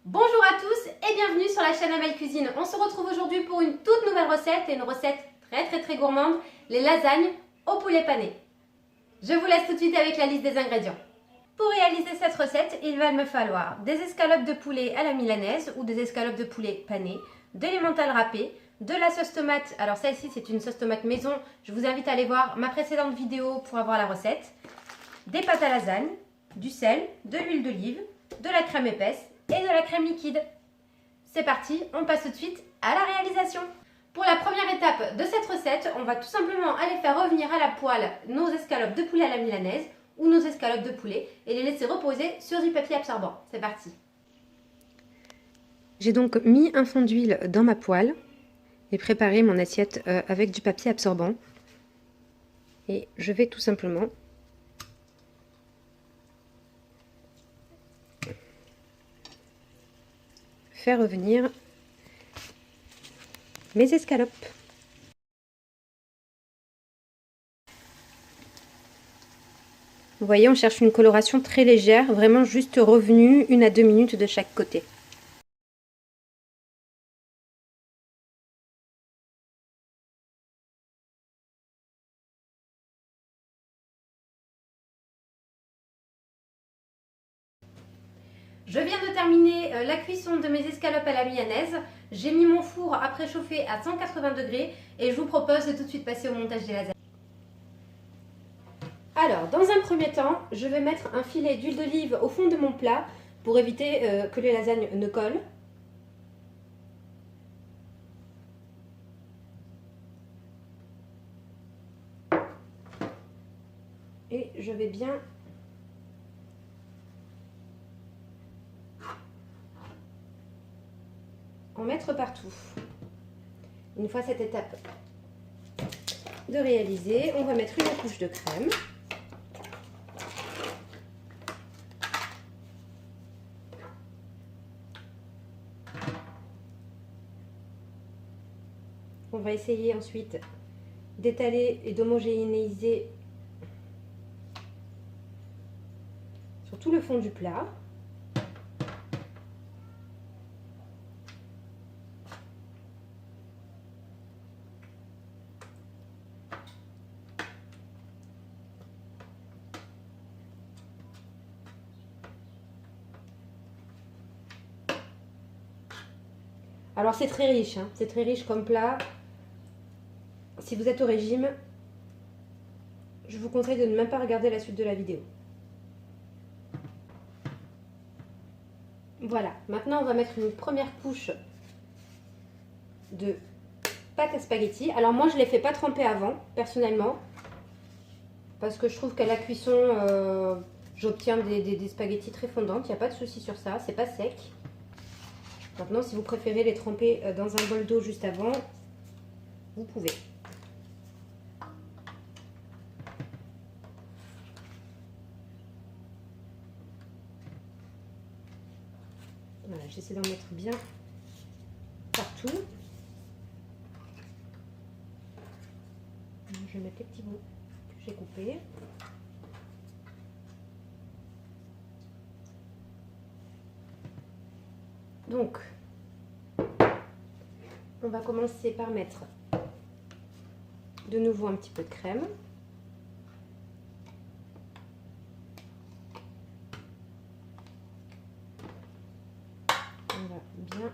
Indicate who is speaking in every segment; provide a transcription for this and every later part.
Speaker 1: Bonjour à tous et bienvenue sur la chaîne Amel Cuisine. On se retrouve aujourd'hui pour une toute nouvelle recette et une recette très gourmande, les lasagnes au poulet pané. Je vous laisse tout de suite avec la liste des ingrédients. Pour réaliser cette recette, il va me falloir des escalopes de poulet à la milanaise ou des escalopes de poulet pané, de l'emmental râpé, de la sauce tomate. Alors celle-ci c'est une sauce tomate maison, je vous invite à aller voir ma précédente vidéo pour avoir la recette. Des pâtes à lasagne, du sel, de l'huile d'olive, de la crème épaisse et de la crème liquide. C'est parti, on passe tout de suite à la réalisation. Pour la première étape de cette recette, on va tout simplement aller faire revenir à la poêle nos escalopes de poulet à la milanaise ou nos escalopes de poulet et les laisser reposer sur du papier absorbant. C'est parti. J'ai donc mis un fond d'huile dans ma poêle et préparé mon assiette avec du papier absorbant. Et je vais tout simplement faire revenir mes escalopes. Vous voyez, on cherche une coloration très légère, vraiment juste revenue 1 à 2 minutes de chaque côté. Je viens de terminer la cuisson de mes escalopes à la milanaise. J'ai mis mon four à préchauffer à 180 degrés et je vous propose de tout de suite passer au montage des lasagnes. Alors, dans un premier temps, je vais mettre un filet d'huile d'olive au fond de mon plat pour éviter que les lasagnes ne collent. Et je vais bien en mettre partout. Une fois cette étape de réaliser, on va mettre une couche de crème. On va essayer ensuite d'étaler et d'homogénéiser sur tout le fond du plat. Alors c'est très riche, hein, c'est très riche comme plat. Si vous êtes au régime, je vous conseille de ne même pas regarder la suite de la vidéo. Voilà, maintenant on va mettre une première couche de pâte à spaghetti. Alors moi je ne les fais pas tremper avant, personnellement, parce que je trouve qu'à la cuisson, j'obtiens des spaghettis très fondantes, il n'y a pas de souci sur ça, c'est pas sec. Maintenant, si vous préférez les tremper dans un bol d'eau juste avant, vous pouvez. Voilà, j'essaie d'en mettre bien partout. Je vais mettre les petits bouts que j'ai coupés. Donc, on va commencer par mettre de nouveau un petit peu de crème. On va bien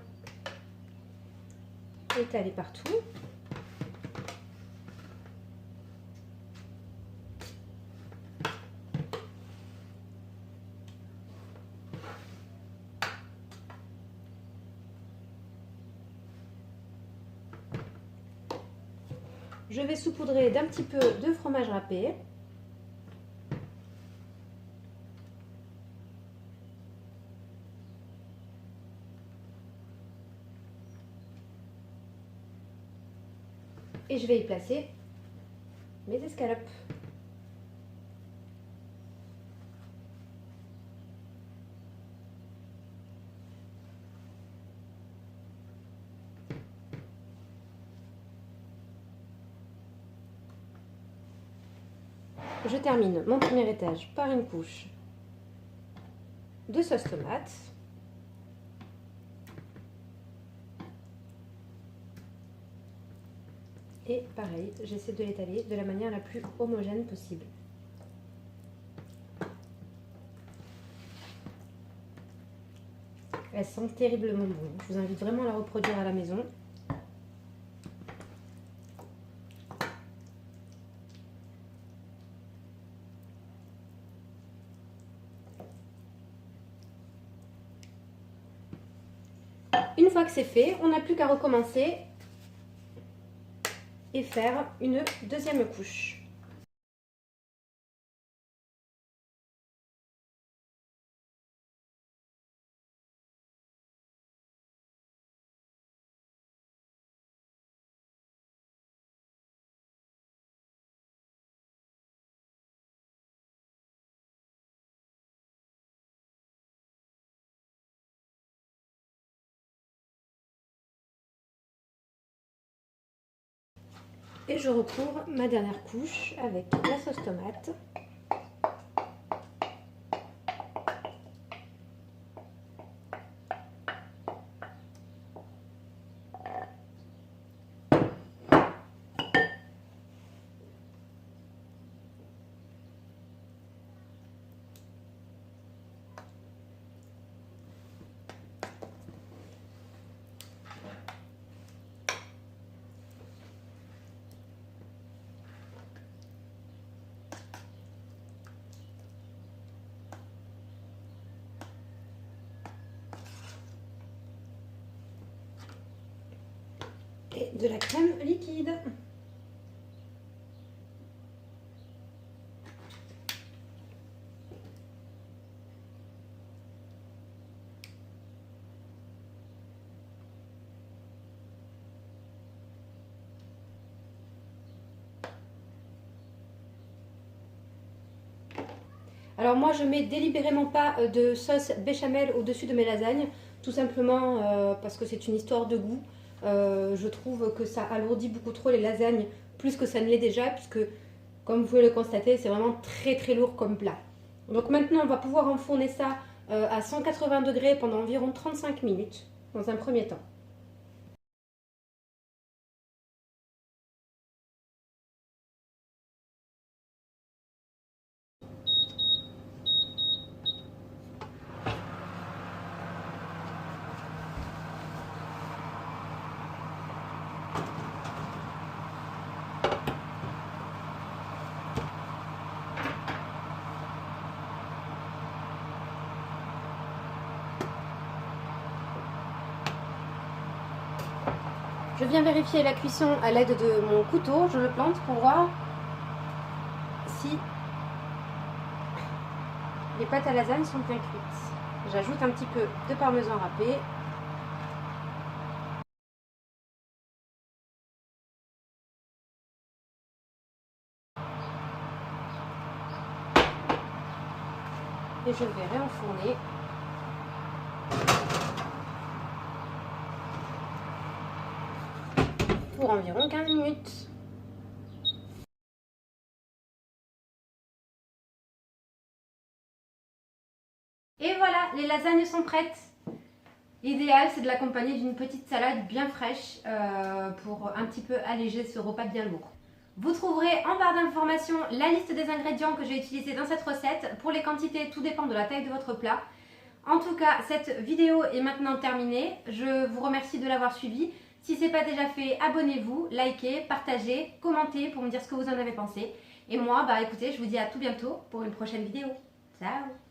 Speaker 1: étaler partout. Je vais saupoudrer d'un petit peu de fromage râpé. Et je vais y placer mes escalopes. Je termine mon premier étage par une couche de sauce tomate. Et pareil, j'essaie de l'étaler de la manière la plus homogène possible. Elle sent terriblement bon. Je vous invite vraiment à la reproduire à la maison. Une fois que c'est fait, on n'a plus qu'à recommencer et faire une deuxième couche. Et je recouvre ma dernière couche avec la sauce tomate. Et de la crème liquide. Alors moi je mets délibérément pas de sauce béchamel au-dessus de mes lasagnes, tout simplement parce que c'est une histoire de goût. Je trouve que ça alourdit beaucoup trop les lasagnes, plus que ça ne l'est déjà, puisque comme vous pouvez le constater, c'est vraiment très très lourd comme plat. Donc maintenant on va pouvoir enfourner ça à 180 degrés pendant environ 35 minutes, dans un premier temps. Je viens vérifier la cuisson à l'aide de mon couteau, je le plante pour voir si les pâtes à lasagne sont bien cuites. J'ajoute un petit peu de parmesan râpé. Et je vais réenfourner. Pour environ 15 minutes. Et voilà, les lasagnes sont prêtes. L'idéal, c'est de l'accompagner d'une petite salade bien fraîche pour un petit peu alléger ce repas bien lourd. Vous trouverez en barre d'informations la liste des ingrédients que j'ai utilisés dans cette recette. Pour les quantités, tout dépend de la taille de votre plat. En tout cas, cette vidéo est maintenant terminée. Je vous remercie de l'avoir suivie. Si ce n'est pas déjà fait, abonnez-vous, likez, partagez, commentez pour me dire ce que vous en avez pensé. Et moi, écoutez, je vous dis à tout bientôt pour une prochaine vidéo. Ciao!